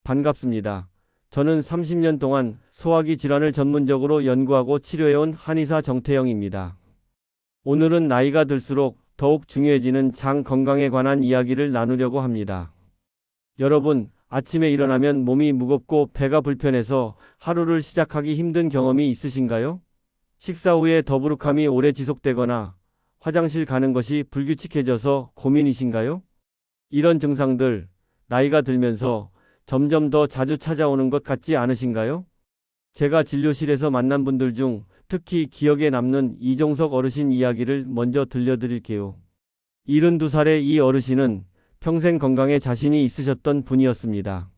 반갑습니다. 저는 30년 동안 소화기 질환을 전문적으로 연구하고 치료해온 한의사 정태영입니다. 오늘은 나이가 들수록 더욱 중요해지는 장 건강에 관한 이야기를 나누려고 합니다. 여러분, 아침에 일어나면 몸이 무겁고 배가 불편해서 하루를 시작하기 힘든 경험이 있으신가요? 식사 후에 더부룩함이 오래 지속되거나 화장실 가는 것이 불규칙해져서 고민이신가요? 이런 증상들, 나이가 들면서 점점 더 자주 찾아오는 것 같지 않으신가요? 제가 진료실에서 만난 분들 중 특히 기억에 남는 이종석 어르신 이야기를 먼저 들려드릴게요. 72살의 이 어르신은 평생 건강에 자신이 있으셨던 분이었습니다.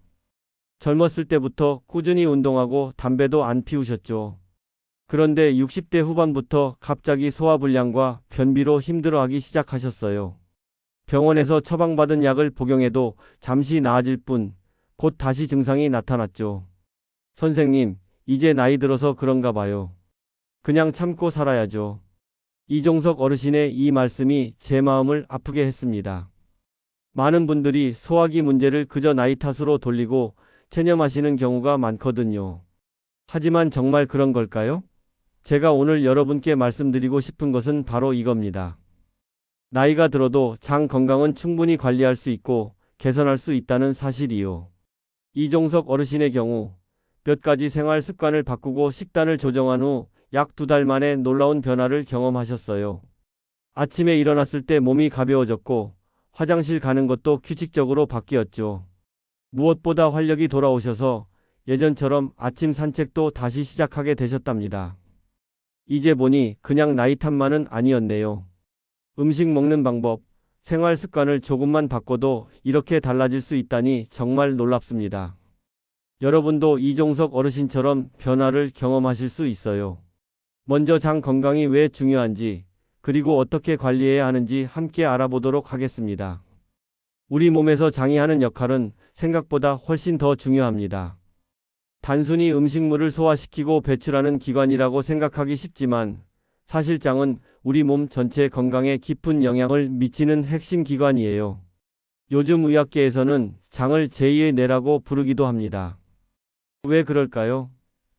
젊었을 때부터 꾸준히 운동하고 담배도 안 피우셨죠. 그런데 60대 후반부터 갑자기 소화불량과 변비로 힘들어하기 시작하셨어요. 병원에서 처방받은 약을 복용해도 잠시 나아질 뿐 곧 다시 증상이 나타났죠. 선생님, 이제 나이 들어서 그런가 봐요. 그냥 참고 살아야죠. 이종석 어르신의 이 말씀이 제 마음을 아프게 했습니다. 많은 분들이 소화기 문제를 그저 나이 탓으로 돌리고 체념하시는 경우가 많거든요. 하지만 정말 그런 걸까요? 제가 오늘 여러분께 말씀드리고 싶은 것은 바로 이겁니다. 나이가 들어도 장 건강은 충분히 관리할 수 있고 개선할 수 있다는 사실이요. 이종석 어르신의 경우 몇 가지 생활 습관을 바꾸고 식단을 조정한 후 약 2달 만에 놀라운 변화를 경험하셨어요. 아침에 일어났을 때 몸이 가벼워졌고 화장실 가는 것도 규칙적으로 바뀌었죠. 무엇보다 활력이 돌아오셔서 예전처럼 아침 산책도 다시 시작하게 되셨답니다. 이제 보니 그냥 나이 탓만은 아니었네요. 음식 먹는 방법, 생활 습관을 조금만 바꿔도 이렇게 달라질 수 있다니 정말 놀랍습니다. 여러분도 이종석 어르신처럼 변화를 경험하실 수 있어요. 먼저 장 건강이 왜 중요한지, 그리고 어떻게 관리해야 하는지 함께 알아보도록 하겠습니다. 우리 몸에서 장이 하는 역할은 생각보다 훨씬 더 중요합니다. 단순히 음식물을 소화시키고 배출하는 기관이라고 생각하기 쉽지만 사실 장은 우리 몸 전체 건강에 깊은 영향을 미치는 핵심 기관이에요. 요즘 의학계에서는 장을 제2의 뇌라고 부르기도 합니다. 왜 그럴까요?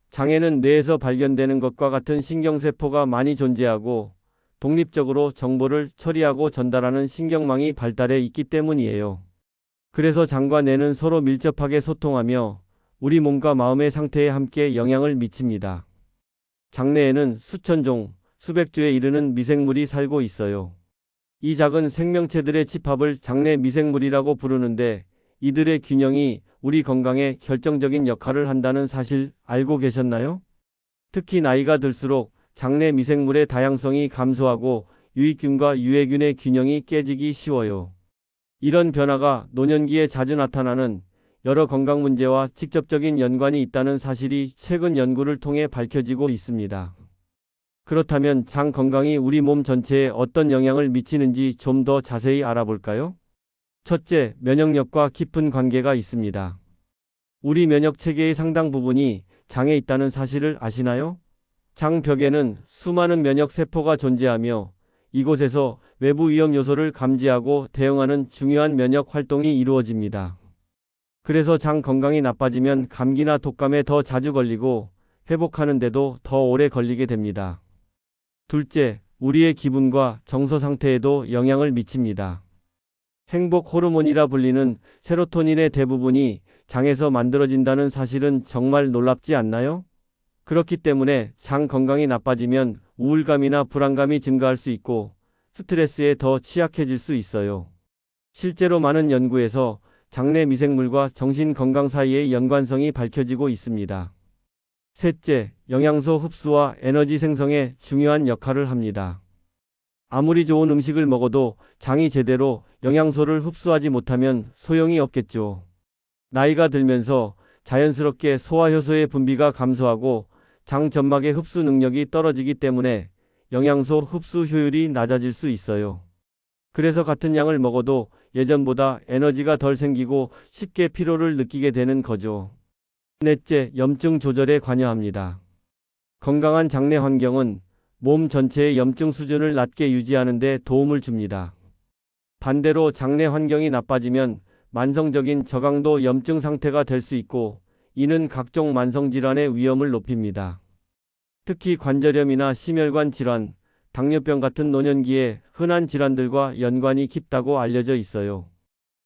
장에는 뇌에서 발견되는 것과 같은 신경세포가 많이 존재하고 독립적으로 정보를 처리하고 전달하는 신경망이 발달해 있기 때문이에요. 그래서 장과 뇌는 서로 밀접하게 소통하며 우리 몸과 마음의 상태에 함께 영향을 미칩니다. 장내에는 수천 종, 수백 주에 이르는 미생물이 살고 있어요. 이 작은 생명체들의 집합을 장내 미생물이라고 부르는데 이들의 균형이 우리 건강에 결정적인 역할을 한다는 사실 알고 계셨나요? 특히 나이가 들수록 장내 미생물의 다양성이 감소하고 유익균과 유해균의 균형이 깨지기 쉬워요. 이런 변화가 노년기에 자주 나타나는 여러 건강 문제와 직접적인 연관이 있다는 사실이 최근 연구를 통해 밝혀지고 있습니다. 그렇다면 장 건강이 우리 몸 전체에 어떤 영향을 미치는지 좀 더 자세히 알아볼까요? 첫째, 면역력과 깊은 관계가 있습니다. 우리 면역 체계의 상당 부분이 장에 있다는 사실을 아시나요? 장 벽에는 수많은 면역 세포가 존재하며 이곳에서 외부 위험 요소를 감지하고 대응하는 중요한 면역 활동이 이루어집니다. 그래서 장 건강이 나빠지면 감기나 독감에 더 자주 걸리고 회복하는데도 더 오래 걸리게 됩니다. 둘째, 우리의 기분과 정서 상태에도 영향을 미칩니다. 행복 호르몬이라 불리는 세로토닌의 대부분이 장에서 만들어진다는 사실은 정말 놀랍지 않나요? 그렇기 때문에 장 건강이 나빠지면 우울감이나 불안감이 증가할 수 있고 스트레스에 더 취약해질 수 있어요. 실제로 많은 연구에서 장내 미생물과 정신 건강 사이의 연관성이 밝혀지고 있습니다. 셋째, 영양소 흡수와 에너지 생성에 중요한 역할을 합니다. 아무리 좋은 음식을 먹어도 장이 제대로 영양소를 흡수하지 못하면 소용이 없겠죠. 나이가 들면서 자연스럽게 소화효소의 분비가 감소하고 장 점막의 흡수 능력이 떨어지기 때문에 영양소 흡수 효율이 낮아질 수 있어요. 그래서 같은 양을 먹어도 예전보다 에너지가 덜 생기고 쉽게 피로를 느끼게 되는 거죠. 넷째, 염증 조절에 관여합니다. 건강한 장내 환경은 몸 전체의 염증 수준을 낮게 유지하는 데 도움을 줍니다. 반대로 장내 환경이 나빠지면 만성적인 저강도 염증 상태가 될 수 있고 이는 각종 만성질환의 위험을 높입니다. 특히 관절염이나 심혈관 질환, 당뇨병 같은 노년기의 흔한 질환들과 연관이 깊다고 알려져 있어요.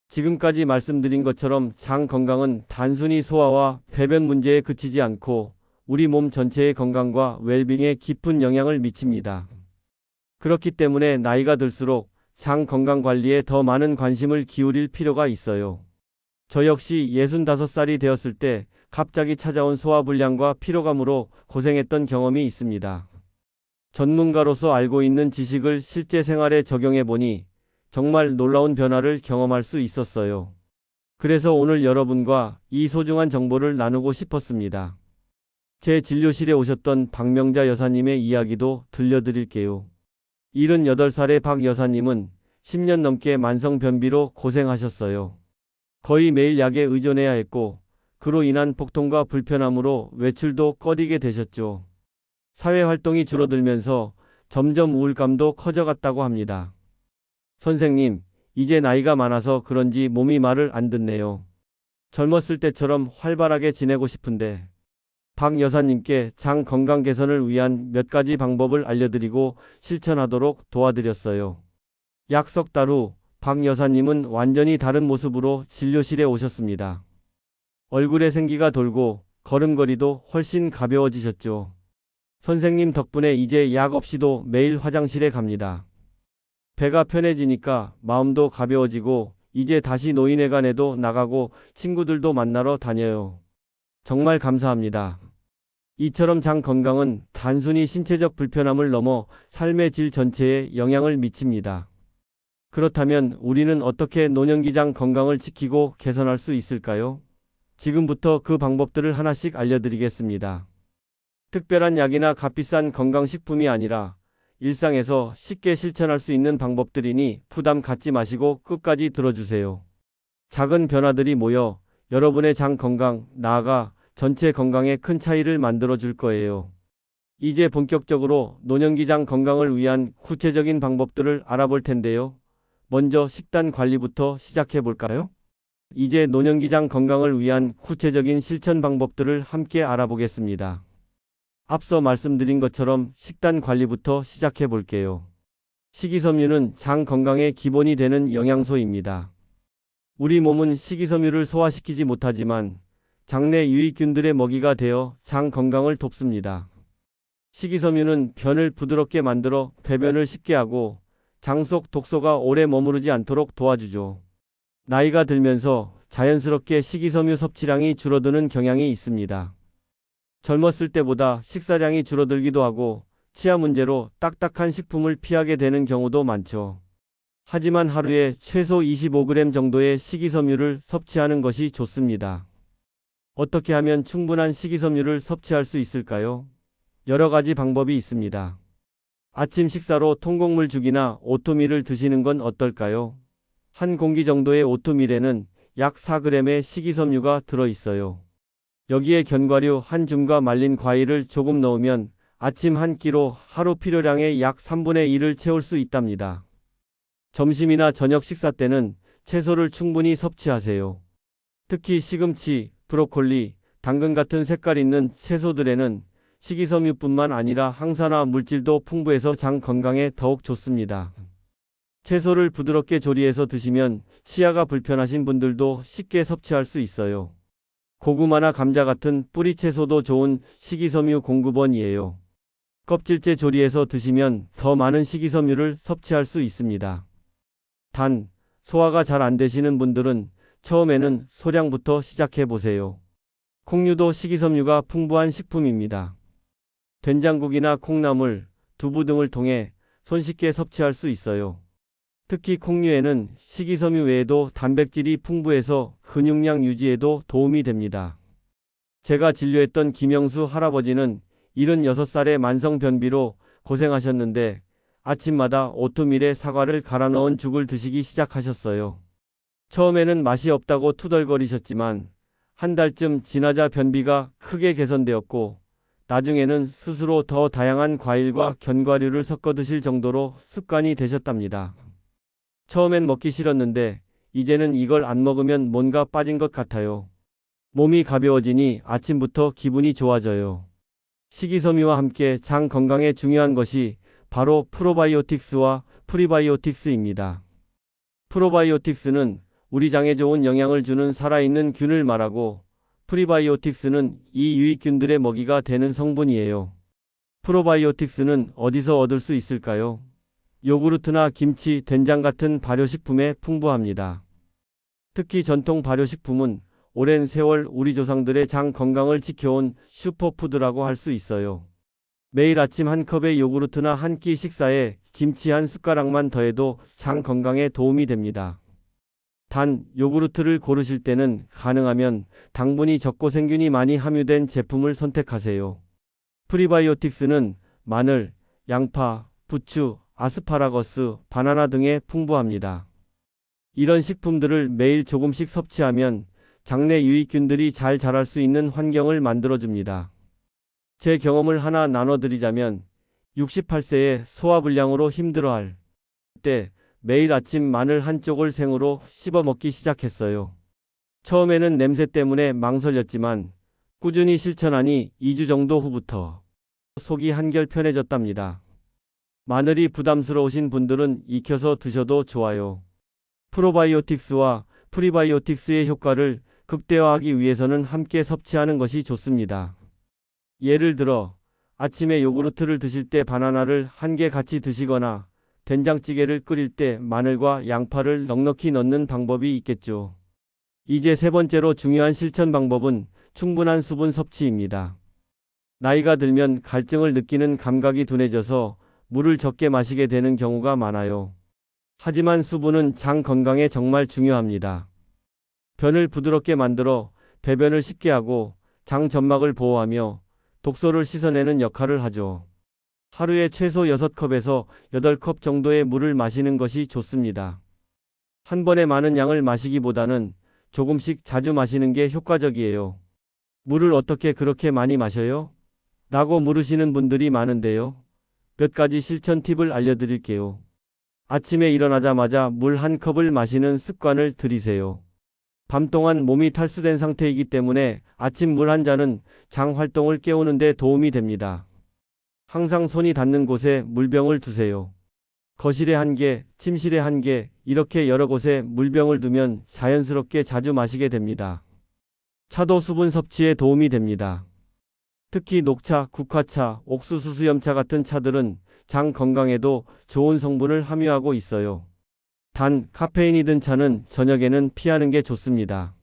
지금까지 말씀드린 것처럼 장 건강은 단순히 소화와 배변 문제에 그치지 않고 우리 몸 전체의 건강과 웰빙에 깊은 영향을 미칩니다. 그렇기 때문에 나이가 들수록 장 건강 관리에 더 많은 관심을 기울일 필요가 있어요. 저 역시 65살이 되었을 때 갑자기 찾아온 소화불량과 피로감으로 고생했던 경험이 있습니다. 전문가로서 알고 있는 지식을 실제 생활에 적용해 보니 정말 놀라운 변화를 경험할 수 있었어요. 그래서 오늘 여러분과 이 소중한 정보를 나누고 싶었습니다. 제 진료실에 오셨던 박명자 여사님의 이야기도 들려드릴게요. 78살의 박 여사님은 10년 넘게 만성 변비로 고생하셨어요. 거의 매일 약에 의존해야 했고 그로 인한 복통과 불편함으로 외출도 꺼리게 되셨죠. 사회활동이 줄어들면서 점점 우울감도 커져갔다고 합니다. 선생님, 이제 나이가 많아서 그런지 몸이 말을 안 듣네요. 젊었을 때처럼 활발하게 지내고 싶은데. 박 여사님께 장 건강 개선을 위한 몇 가지 방법을 알려드리고 실천하도록 도와드렸어요. 약 석 달 후 박 여사님은 완전히 다른 모습으로 진료실에 오셨습니다. 얼굴에 생기가 돌고 걸음걸이도 훨씬 가벼워지셨죠. 선생님 덕분에 이제 약 없이도 매일 화장실에 갑니다. 배가 편해지니까 마음도 가벼워지고 이제 다시 노인회관에도 나가고 친구들도 만나러 다녀요. 정말 감사합니다. 이처럼 장 건강은 단순히 신체적 불편함을 넘어 삶의 질 전체에 영향을 미칩니다. 그렇다면 우리는 어떻게 노년기 장 건강을 지키고 개선할 수 있을까요? 지금부터 그 방법들을 하나씩 알려드리겠습니다. 특별한 약이나 값비싼 건강식품이 아니라 일상에서 쉽게 실천할 수 있는 방법들이니 부담 갖지 마시고 끝까지 들어주세요. 작은 변화들이 모여 여러분의 장 건강, 나아가 전체 건강에 큰 차이를 만들어 줄 거예요. 이제 본격적으로 노년기 장 건강을 위한 구체적인 방법들을 알아볼 텐데요. 먼저 식단 관리부터 시작해 볼까요? 이제 노년기 장 건강을 위한 구체적인 실천 방법들을 함께 알아보겠습니다. 앞서 말씀드린 것처럼 식단 관리부터 시작해 볼게요. 식이섬유는 장 건강의 기본이 되는 영양소입니다. 우리 몸은 식이섬유를 소화시키지 못하지만 장내 유익균들의 먹이가 되어 장 건강을 돕습니다. 식이섬유는 변을 부드럽게 만들어 배변을 쉽게 하고 장 속 독소가 오래 머무르지 않도록 도와주죠. 나이가 들면서 자연스럽게 식이섬유 섭취량이 줄어드는 경향이 있습니다. 젊었을 때보다 식사량이 줄어들기도 하고 치아 문제로 딱딱한 식품을 피하게 되는 경우도 많죠. 하지만 하루에 최소 25g 정도의 식이섬유를 섭취하는 것이 좋습니다. 어떻게 하면 충분한 식이섬유를 섭취할 수 있을까요? 여러 가지 방법이 있습니다. 아침 식사로 통곡물죽이나 오트밀을 드시는 건 어떨까요? 한 공기 정도의 오트밀에는 약 4g의 식이섬유가 들어있어요. 여기에 견과류 한 줌과 말린 과일을 조금 넣으면 아침 한 끼로 하루 필요량의 약 3분의 1을 채울 수 있답니다. 점심이나 저녁 식사 때는 채소를 충분히 섭취하세요. 특히 시금치, 브로콜리, 당근 같은 색깔 있는 채소들에는 식이섬유뿐만 아니라 항산화 물질도 풍부해서 장 건강에 더욱 좋습니다. 채소를 부드럽게 조리해서 드시면 치아가 불편하신 분들도 쉽게 섭취할 수 있어요. 고구마나 감자 같은 뿌리 채소도 좋은 식이섬유 공급원이에요. 껍질째 조리해서 드시면 더 많은 식이섬유를 섭취할 수 있습니다. 단, 소화가 잘 안 되시는 분들은 처음에는 소량부터 시작해 보세요. 콩류도 식이섬유가 풍부한 식품입니다. 된장국이나 콩나물, 두부 등을 통해 손쉽게 섭취할 수 있어요. 특히 콩류에는 식이섬유 외에도 단백질이 풍부해서 근육량 유지에도 도움이 됩니다. 제가 진료했던 김영수 할아버지는 76살의 만성 변비로 고생하셨는데 아침마다 오트밀에 사과를 갈아 넣은 죽을 드시기 시작하셨어요. 처음에는 맛이 없다고 투덜거리셨지만 한 달쯤 지나자 변비가 크게 개선되었고 나중에는 스스로 더 다양한 과일과 견과류를 섞어 드실 정도로 습관이 되셨답니다. 처음엔 먹기 싫었는데 이제는 이걸 안 먹으면 뭔가 빠진 것 같아요. 몸이 가벼워지니 아침부터 기분이 좋아져요. 식이섬유와 함께 장 건강에 중요한 것이 바로 프로바이오틱스와 프리바이오틱스입니다. 프로바이오틱스는 우리 장에 좋은 영향을 주는 살아있는 균을 말하고, 프리바이오틱스는 이 유익균들의 먹이가 되는 성분이에요. 프로바이오틱스는 어디서 얻을 수 있을까요? 요구르트나 김치, 된장 같은 발효식품에 풍부합니다. 특히 전통 발효식품은 오랜 세월 우리 조상들의 장 건강을 지켜온 슈퍼푸드라고 할 수 있어요. 매일 아침 한 컵의 요구르트나 한 끼 식사에 김치 한 숟가락만 더해도 장 건강에 도움이 됩니다. 단, 요구르트를 고르실 때는 가능하면 당분이 적고 생균이 많이 함유된 제품을 선택하세요. 프리바이오틱스는 마늘, 양파, 부추, 아스파라거스, 바나나 등에 풍부합니다. 이런 식품들을 매일 조금씩 섭취하면 장내 유익균들이 잘 자랄 수 있는 환경을 만들어줍니다. 제 경험을 하나 나눠드리자면 68세에 소화불량으로 힘들어할 때 매일 아침 마늘 한쪽을 생으로 씹어 먹기 시작했어요. 처음에는 냄새 때문에 망설였지만 꾸준히 실천하니 2주 정도 후부터 속이 한결 편해졌답니다. 마늘이 부담스러우신 분들은 익혀서 드셔도 좋아요. 프로바이오틱스와 프리바이오틱스의 효과를 극대화하기 위해서는 함께 섭취하는 것이 좋습니다. 예를 들어 아침에 요구르트를 드실 때 바나나를 한 개 같이 드시거나 된장찌개를 끓일 때 마늘과 양파를 넉넉히 넣는 방법이 있겠죠. 이제 세 번째로 중요한 실천 방법은 충분한 수분 섭취입니다. 나이가 들면 갈증을 느끼는 감각이 둔해져서 물을 적게 마시게 되는 경우가 많아요. 하지만 수분은 장 건강에 정말 중요합니다. 변을 부드럽게 만들어 배변을 쉽게 하고 장 점막을 보호하며 독소를 씻어내는 역할을 하죠. 하루에 최소 6컵에서 8컵 정도의 물을 마시는 것이 좋습니다. 한 번에 많은 양을 마시기보다는 조금씩 자주 마시는 게 효과적이에요. 물을 어떻게 그렇게 많이 마셔요? 라고 물으시는 분들이 많은데요. 몇 가지 실천 팁을 알려드릴게요. 아침에 일어나자마자 물 한 컵을 마시는 습관을 들이세요. 밤 동안 몸이 탈수된 상태이기 때문에 아침 물 한 잔은 장 활동을 깨우는 데 도움이 됩니다. 항상 손이 닿는 곳에 물병을 두세요. 거실에 한 개, 침실에 한 개, 이렇게 여러 곳에 물병을 두면 자연스럽게 자주 마시게 됩니다. 차도 수분 섭취에 도움이 됩니다. 특히 녹차, 국화차, 옥수수 수염차 같은 차들은 장 건강에도 좋은 성분을 함유하고 있어요. 단, 카페인이 든 차는 저녁에는 피하는 게 좋습니다.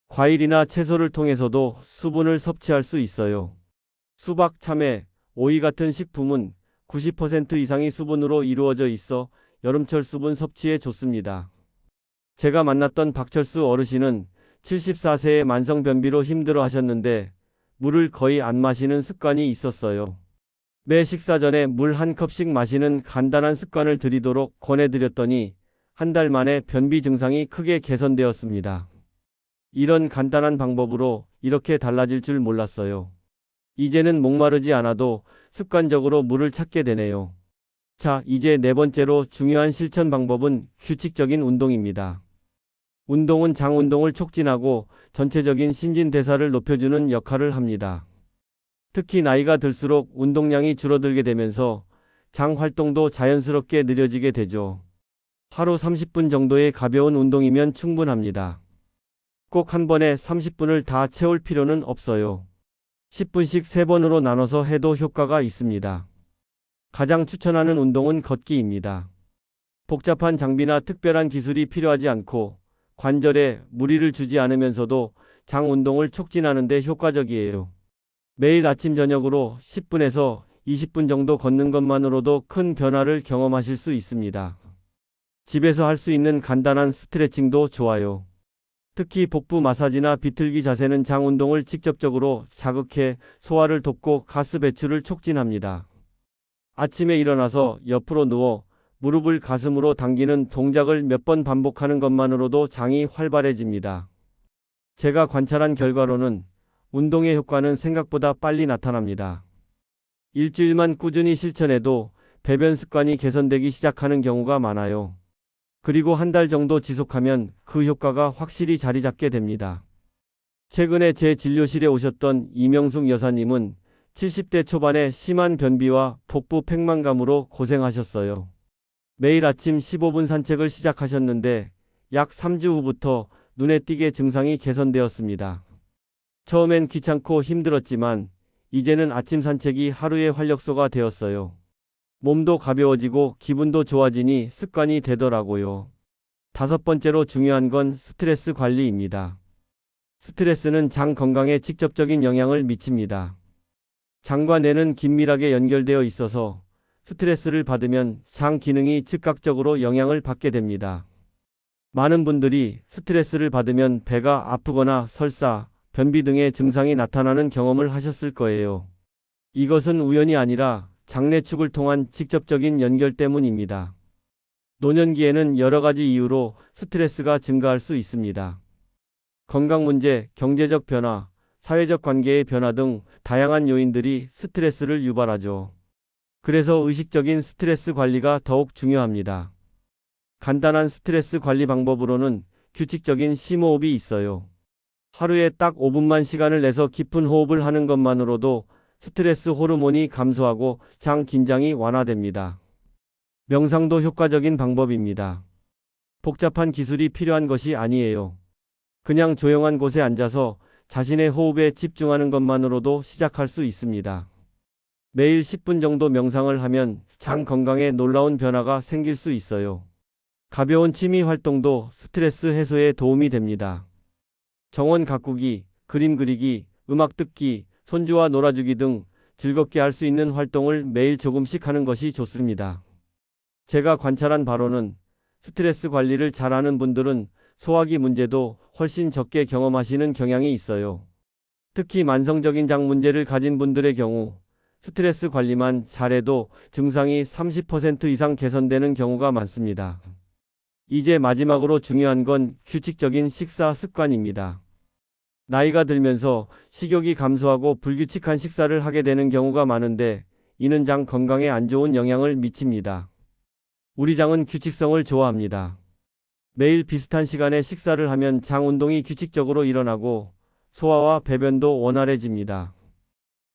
과일이나 채소를 통해서도 수분을 섭취할 수 있어요. 수박, 참외, 오이 같은 식품은 90% 이상이 수분으로 이루어져 있어 여름철 수분 섭취에 좋습니다. 제가 만났던 박철수 어르신은 74세의 만성변비로 힘들어 하셨는데 물을 거의 안 마시는 습관이 있었어요. 매 식사 전에 물 한 컵씩 마시는 간단한 습관을 들이도록 권해드렸더니 한 달 만에 변비 증상이 크게 개선되었습니다. 이런 간단한 방법으로 이렇게 달라질 줄 몰랐어요. 이제는 목마르지 않아도 습관적으로 물을 찾게 되네요. 자, 이제 네 번째로 중요한 실천 방법은 규칙적인 운동입니다. 운동은 장 운동을 촉진하고 전체적인 신진대사를 높여주는 역할을 합니다. 특히 나이가 들수록 운동량이 줄어들게 되면서 장 활동도 자연스럽게 느려지게 되죠. 하루 30분 정도의 가벼운 운동이면 충분합니다. 꼭 한 번에 30분을 다 채울 필요는 없어요. 10분씩 3번으로 나눠서 해도 효과가 있습니다. 가장 추천하는 운동은 걷기입니다. 복잡한 장비나 특별한 기술이 필요하지 않고 관절에 무리를 주지 않으면서도 장 운동을 촉진하는 데 효과적이에요. 매일 아침 저녁으로 10분에서 20분 정도 걷는 것만으로도 큰 변화를 경험하실 수 있습니다. 집에서 할 수 있는 간단한 스트레칭도 좋아요. 특히 복부 마사지나 비틀기 자세는 장 운동을 직접적으로 자극해 소화를 돕고 가스 배출을 촉진합니다. 아침에 일어나서 옆으로 누워 무릎을 가슴으로 당기는 동작을 몇 번 반복하는 것만으로도 장이 활발해집니다. 제가 관찰한 결과로는 운동의 효과는 생각보다 빨리 나타납니다. 일주일만 꾸준히 실천해도 배변 습관이 개선되기 시작하는 경우가 많아요. 그리고 한 달 정도 지속하면 그 효과가 확실히 자리 잡게 됩니다. 최근에 제 진료실에 오셨던 이명숙 여사님은 70대 초반에 심한 변비와 복부 팽만감으로 고생하셨어요. 매일 아침 15분 산책을 시작하셨는데 약 3주 후부터 눈에 띄게 증상이 개선되었습니다. 처음엔 귀찮고 힘들었지만 이제는 아침 산책이 하루의 활력소가 되었어요. 몸도 가벼워지고 기분도 좋아지니 습관이 되더라고요. 다섯 번째로 중요한 건 스트레스 관리입니다. 스트레스는 장 건강에 직접적인 영향을 미칩니다. 장과 뇌는 긴밀하게 연결되어 있어서 스트레스를 받으면 장 기능이 즉각적으로 영향을 받게 됩니다. 많은 분들이 스트레스를 받으면 배가 아프거나 설사, 변비 등의 증상이 나타나는 경험을 하셨을 거예요. 이것은 우연이 아니라 장내축을 통한 직접적인 연결 때문입니다. 노년기에는 여러 가지 이유로 스트레스가 증가할 수 있습니다. 건강 문제, 경제적 변화, 사회적 관계의 변화 등 다양한 요인들이 스트레스를 유발하죠. 그래서 의식적인 스트레스 관리가 더욱 중요합니다. 간단한 스트레스 관리 방법으로는 규칙적인 심호흡이 있어요. 하루에 딱 5분만 시간을 내서 깊은 호흡을 하는 것만으로도 스트레스 호르몬이 감소하고 장 긴장이 완화됩니다. 명상도 효과적인 방법입니다. 복잡한 기술이 필요한 것이 아니에요. 그냥 조용한 곳에 앉아서 자신의 호흡에 집중하는 것만으로도 시작할 수 있습니다. 매일 10분 정도 명상을 하면 장 건강에 놀라운 변화가 생길 수 있어요. 가벼운 취미 활동도 스트레스 해소에 도움이 됩니다. 정원 가꾸기, 그림 그리기, 음악 듣기, 손주와 놀아주기 등 즐겁게 할 수 있는 활동을 매일 조금씩 하는 것이 좋습니다. 제가 관찰한 바로는 스트레스 관리를 잘하는 분들은 소화기 문제도 훨씬 적게 경험하시는 경향이 있어요. 특히 만성적인 장 문제를 가진 분들의 경우 스트레스 관리만 잘해도 증상이 30% 이상 개선되는 경우가 많습니다. 이제 마지막으로 중요한 건 규칙적인 식사 습관입니다. 나이가 들면서 식욕이 감소하고 불규칙한 식사를 하게 되는 경우가 많은데 이는 장 건강에 안 좋은 영향을 미칩니다. 우리 장은 규칙성을 좋아합니다. 매일 비슷한 시간에 식사를 하면 장 운동이 규칙적으로 일어나고 소화와 배변도 원활해집니다.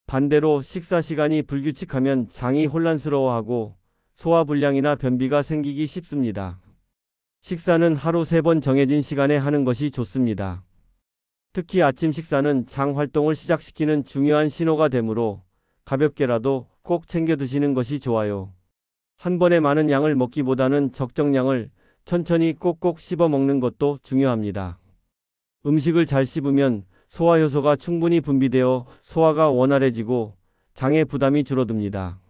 반대로 식사 시간이 불규칙하면 장이 혼란스러워하고 소화불량이나 변비가 생기기 쉽습니다. 식사는 하루 3번 정해진 시간에 하는 것이 좋습니다. 특히 아침 식사는 장 활동을 시작시키는 중요한 신호가 되므로 가볍게라도 꼭 챙겨 드시는 것이 좋아요. 한 번에 많은 양을 먹기보다는 적정량을 천천히 꼭꼭 씹어 먹는 것도 중요합니다. 음식을 잘 씹으면 소화효소가 충분히 분비되어 소화가 원활해지고 장의 부담이 줄어듭니다.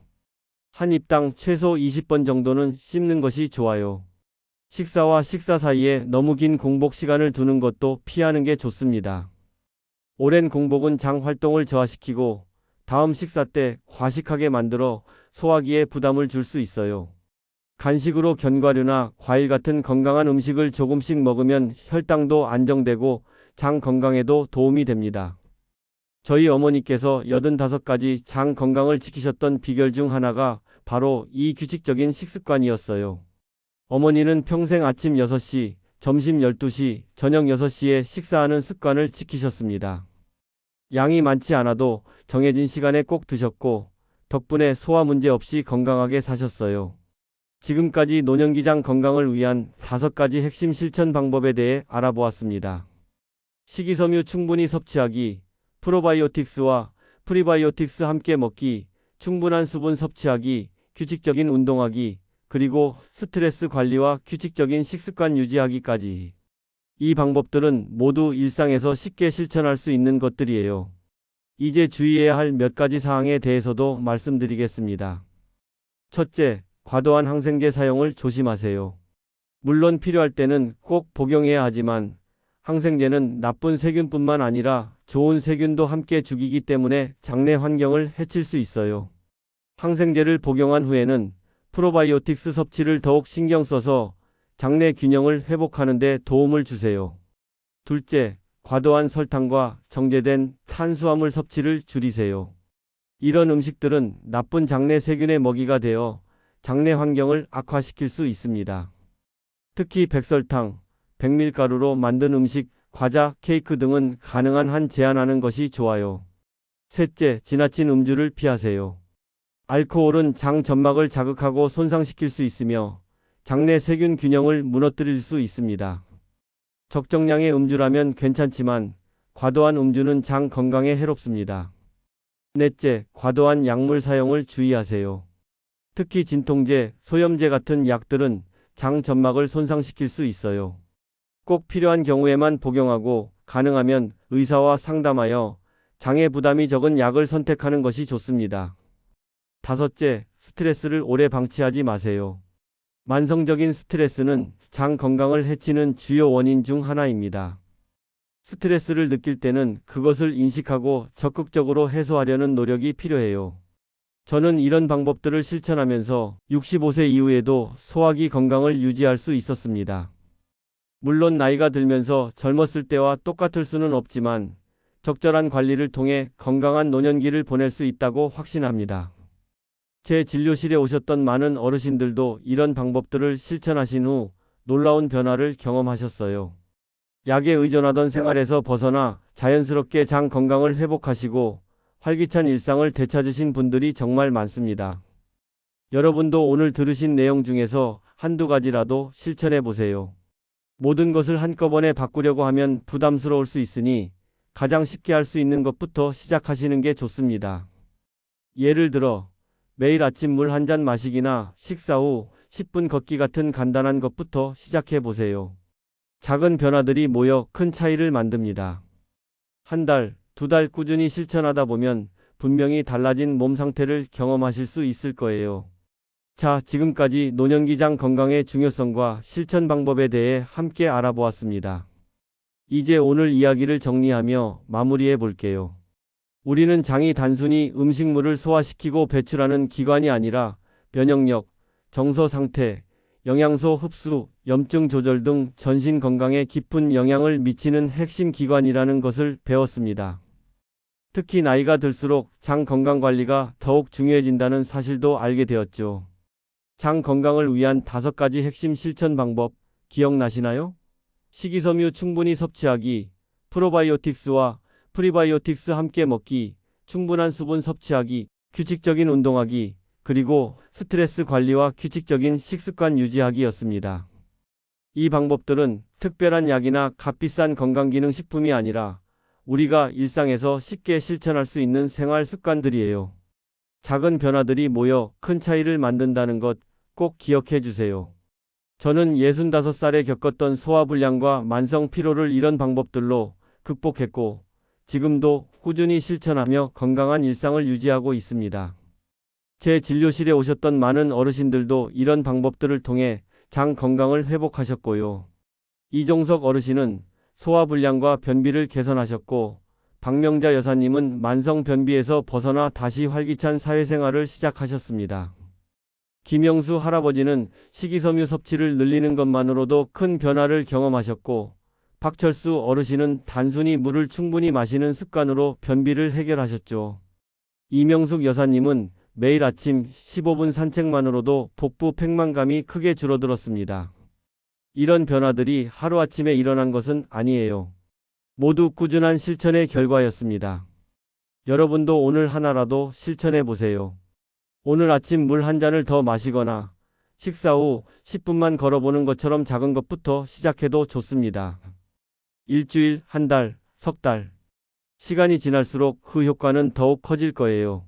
한 입당 최소 20번 정도는 씹는 것이 좋아요. 식사와 식사 사이에 너무 긴 공복 시간을 두는 것도 피하는 게 좋습니다. 오랜 공복은 장 활동을 저하시키고 다음 식사 때 과식하게 만들어 소화기에 부담을 줄 수 있어요. 간식으로 견과류나 과일 같은 건강한 음식을 조금씩 먹으면 혈당도 안정되고 장 건강에도 도움이 됩니다. 저희 어머니께서 85가지 장 건강을 지키셨던 비결 중 하나가 바로 이 규칙적인 식습관이었어요. 어머니는 평생 아침 6시, 점심 12시, 저녁 6시에 식사하는 습관을 지키셨습니다. 양이 많지 않아도 정해진 시간에 꼭 드셨고 덕분에 소화 문제 없이 건강하게 사셨어요. 지금까지 노년기 장 건강을 위한 5가지 핵심 실천 방법에 대해 알아보았습니다. 식이섬유 충분히 섭취하기, 프로바이오틱스와 프리바이오틱스 함께 먹기, 충분한 수분 섭취하기, 규칙적인 운동하기, 그리고 스트레스 관리와 규칙적인 식습관 유지하기까지. 이 방법들은 모두 일상에서 쉽게 실천할 수 있는 것들이에요. 이제 주의해야 할 몇 가지 사항에 대해서도 말씀드리겠습니다. 첫째, 과도한 항생제 사용을 조심하세요. 물론 필요할 때는 꼭 복용해야 하지만 항생제는 나쁜 세균뿐만 아니라 좋은 세균도 함께 죽이기 때문에 장내 환경을 해칠 수 있어요. 항생제를 복용한 후에는 프로바이오틱스 섭취를 더욱 신경 써서 장내 균형을 회복하는 데 도움을 주세요. 둘째, 과도한 설탕과 정제된 탄수화물 섭취를 줄이세요. 이런 음식들은 나쁜 장내 세균의 먹이가 되어 장내 환경을 악화시킬 수 있습니다. 특히 백설탕, 백밀가루로 만든 음식, 과자, 케이크 등은 가능한 한 제한하는 것이 좋아요. 셋째, 지나친 음주를 피하세요. 알코올은 장 점막을 자극하고 손상시킬 수 있으며 장내 세균 균형을 무너뜨릴 수 있습니다. 적정량의 음주라면 괜찮지만 과도한 음주는 장 건강에 해롭습니다. 넷째, 과도한 약물 사용을 주의하세요. 특히 진통제, 소염제 같은 약들은 장 점막을 손상시킬 수 있어요. 꼭 필요한 경우에만 복용하고 가능하면 의사와 상담하여 장의 부담이 적은 약을 선택하는 것이 좋습니다. 다섯째, 스트레스를 오래 방치하지 마세요. 만성적인 스트레스는 장 건강을 해치는 주요 원인 중 하나입니다. 스트레스를 느낄 때는 그것을 인식하고 적극적으로 해소하려는 노력이 필요해요. 저는 이런 방법들을 실천하면서 65세 이후에도 소화기 건강을 유지할 수 있었습니다. 물론 나이가 들면서 젊었을 때와 똑같을 수는 없지만 적절한 관리를 통해 건강한 노년기를 보낼 수 있다고 확신합니다. 제 진료실에 오셨던 많은 어르신들도 이런 방법들을 실천하신 후 놀라운 변화를 경험하셨어요. 약에 의존하던 생활에서 벗어나 자연스럽게 장 건강을 회복하시고 활기찬 일상을 되찾으신 분들이 정말 많습니다. 여러분도 오늘 들으신 내용 중에서 한두 가지라도 실천해 보세요. 모든 것을 한꺼번에 바꾸려고 하면 부담스러울 수 있으니 가장 쉽게 할 수 있는 것부터 시작하시는 게 좋습니다. 예를 들어 매일 아침 물 한 잔 마시기나 식사 후 10분 걷기 같은 간단한 것부터 시작해 보세요. 작은 변화들이 모여 큰 차이를 만듭니다. 한 달, 두 달 꾸준히 실천하다 보면 분명히 달라진 몸 상태를 경험하실 수 있을 거예요. 자, 지금까지 노년기장 건강의 중요성과 실천 방법에 대해 함께 알아보았습니다. 이제 오늘 이야기를 정리하며 마무리해 볼게요. 우리는 장이 단순히 음식물을 소화시키고 배출하는 기관이 아니라 면역력, 정서 상태, 영양소 흡수, 염증 조절 등 전신 건강에 깊은 영향을 미치는 핵심 기관이라는 것을 배웠습니다. 특히 나이가 들수록 장 건강 관리가 더욱 중요해진다는 사실도 알게 되었죠. 장 건강을 위한 5가지 핵심 실천 방법 기억나시나요? 식이섬유 충분히 섭취하기, 프로바이오틱스와 프리바이오틱스 함께 먹기, 충분한 수분 섭취하기, 규칙적인 운동하기, 그리고 스트레스 관리와 규칙적인 식습관 유지하기였습니다. 이 방법들은 특별한 약이나 값비싼 건강기능식품이 아니라 우리가 일상에서 쉽게 실천할 수 있는 생활 습관들이에요. 작은 변화들이 모여 큰 차이를 만든다는 것 꼭 기억해 주세요. 저는 65살에 겪었던 소화불량과 만성 피로를 이런 방법들로 극복했고 지금도 꾸준히 실천하며 건강한 일상을 유지하고 있습니다. 제 진료실에 오셨던 많은 어르신들도 이런 방법들을 통해 장 건강을 회복하셨고요. 이종석 어르신은 소화불량과 변비를 개선하셨고 박명자 여사님은 만성 변비에서 벗어나 다시 활기찬 사회생활을 시작하셨습니다. 김영수 할아버지는 식이섬유 섭취를 늘리는 것만으로도 큰 변화를 경험하셨고 박철수 어르신은 단순히 물을 충분히 마시는 습관으로 변비를 해결하셨죠. 이명숙 여사님은 매일 아침 15분 산책만으로도 복부 팽만감이 크게 줄어들었습니다. 이런 변화들이 하루아침에 일어난 것은 아니에요. 모두 꾸준한 실천의 결과였습니다. 여러분도 오늘 하나라도 실천해 보세요. 오늘 아침 물 한 잔을 더 마시거나 식사 후 10분만 걸어보는 것처럼 작은 것부터 시작해도 좋습니다. 일주일, 한 달, 석 달. 시간이 지날수록 그 효과는 더욱 커질 거예요.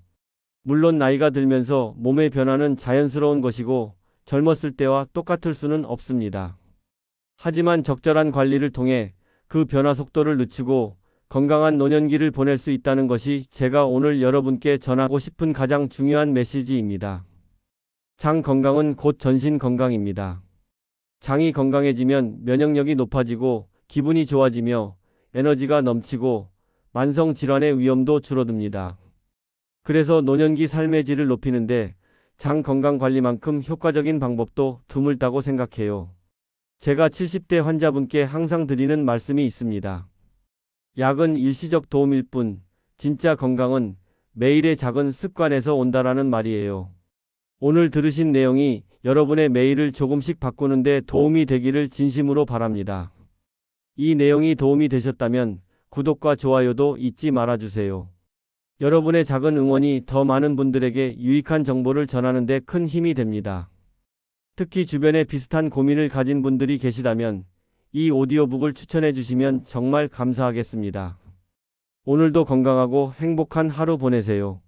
물론 나이가 들면서 몸의 변화는 자연스러운 것이고 젊었을 때와 똑같을 수는 없습니다. 하지만 적절한 관리를 통해 그 변화 속도를 늦추고 건강한 노년기를 보낼 수 있다는 것이 제가 오늘 여러분께 전하고 싶은 가장 중요한 메시지입니다. 장 건강은 곧 전신 건강입니다. 장이 건강해지면 면역력이 높아지고 기분이 좋아지며 에너지가 넘치고 만성 질환의 위험도 줄어듭니다. 그래서 노년기 삶의 질을 높이는데 장 건강 관리만큼 효과적인 방법도 드물다고 생각해요. 제가 70대 환자분께 항상 드리는 말씀이 있습니다. 약은 일시적 도움일 뿐, 진짜 건강은 매일의 작은 습관에서 온다라는 말이에요. 오늘 들으신 내용이 여러분의 매일을 조금씩 바꾸는 데 도움이 되기를 진심으로 바랍니다. 이 내용이 도움이 되셨다면 구독과 좋아요도 잊지 말아주세요. 여러분의 작은 응원이 더 많은 분들에게 유익한 정보를 전하는 데 큰 힘이 됩니다. 특히 주변에 비슷한 고민을 가진 분들이 계시다면 이 오디오북을 추천해 주시면 정말 감사하겠습니다. 오늘도 건강하고 행복한 하루 보내세요.